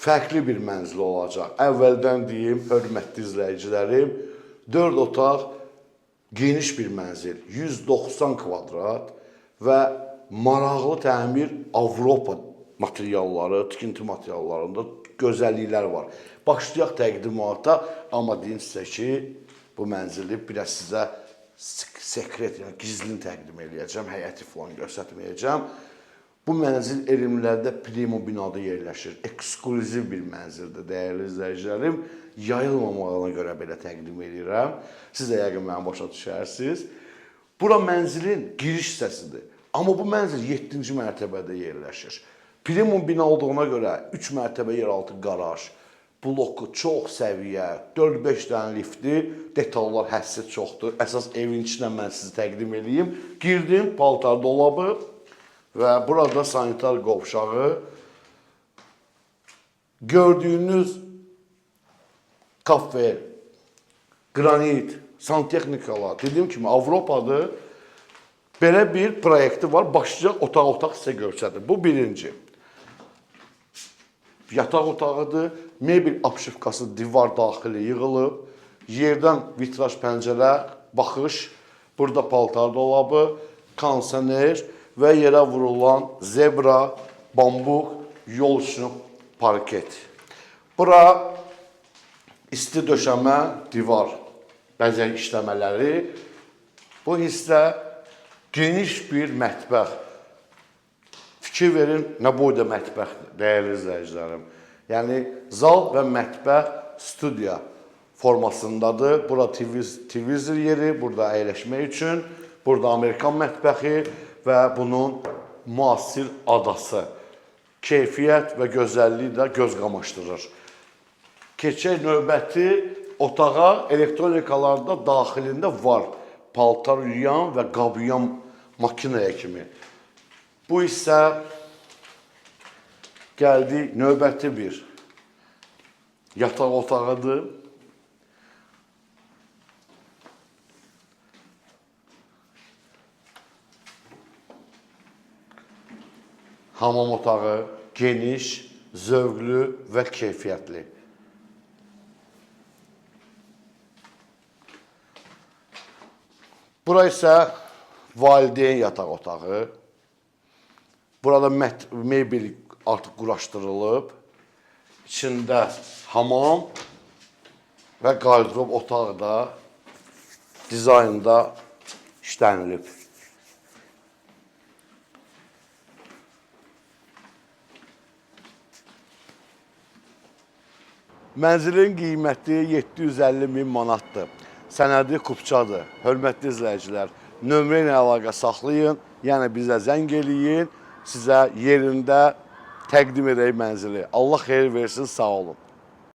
fərqli bir mənzil olacaq. Əvvəldən deyim, hörmətli izləyicilərim, 4 otaq, geniş bir mənzil, 190 kvadrat və maraqlı təmir Avropa materialları, tikinti materiallarında gözəlliklər var. Başlayaq təqdimata, amma deyim sizə ki, bu mənzili biraz sizə sekret, yəni gizlini təqdim edəcəm, həyəti falan göstərməyəcəm. Bu mənzil Elmlərdə Primo binada yerləşir. Eksklüziv bir mənzildir, dəyərli izləyicilərim. Yayılmamağına görə belə təqdim edirəm. Siz də yəqin mənə başa düşərsiniz. Bura mənzilin giriş hissəsidir. Amma bu mənzil 7-ci mərtəbədə yerləşir. Primo bina olduğuna görə 3 mərtəbə yeraltı qaraj, bloku çox səviyyə, 4-5 dənə lifti, detallar hədsiz çoxdur. Əsas evin içindən mən sizi təqdim edeyim. Girdim, paltar dolabı və burada sanitar qovşağı. Gördüyünüz kafe, qranit, santexnikalar, dediyim kimi Avropadır. Belə bir proyekti var, başlayacaq otaq-otaq sizə göstərir. Bu birinci. Yataq otağıdır, mebel apşifkası divar daxili yığılıb, yerdən vitraj pəncərə, baxış, burada paltar dolabı, kondisioner və yerə vurulan zebra, bambuq, yol üstü parket. Bura isti döşəmə, divar, bəzək işləmələri. Bu hissə geniş bir mətbəx. Fikir verin, nə boyda mətbəxdir, dəyərli izləyicilərim. Yəni, zal və mətbəx studiya formasındadır. Burada televizor yeri, burada əyləşmək üçün, burada Amerikan mətbəxi və bunun müasir adası. Keyfiyyət və gözəlliyi də göz qamaşdırır. Keçək növbəti otağa, elektronikalarda daxilində var. Paltar yuyan və qab yuyan makinaya kimi. Bu isə gəldi növbəti bir yataq otağıdır. Hamam otağı geniş, zövqlü və keyfiyyətli. Bura isə valideyn yataq otağı. Burada mebel artıq quraşdırılıb. İçində hamam və qardırob otağı da dizaynda işlənilib. Mənzilin qiyməti 750 min manatdır. Sənədi kupçadır. Hörmətli izləyicilər, nömrə ilə əlaqə saxlayın, yəni bizə zəng eləyin, sizə yerində təqdim edək mənzili. Allah xeyir versin, sağ olun.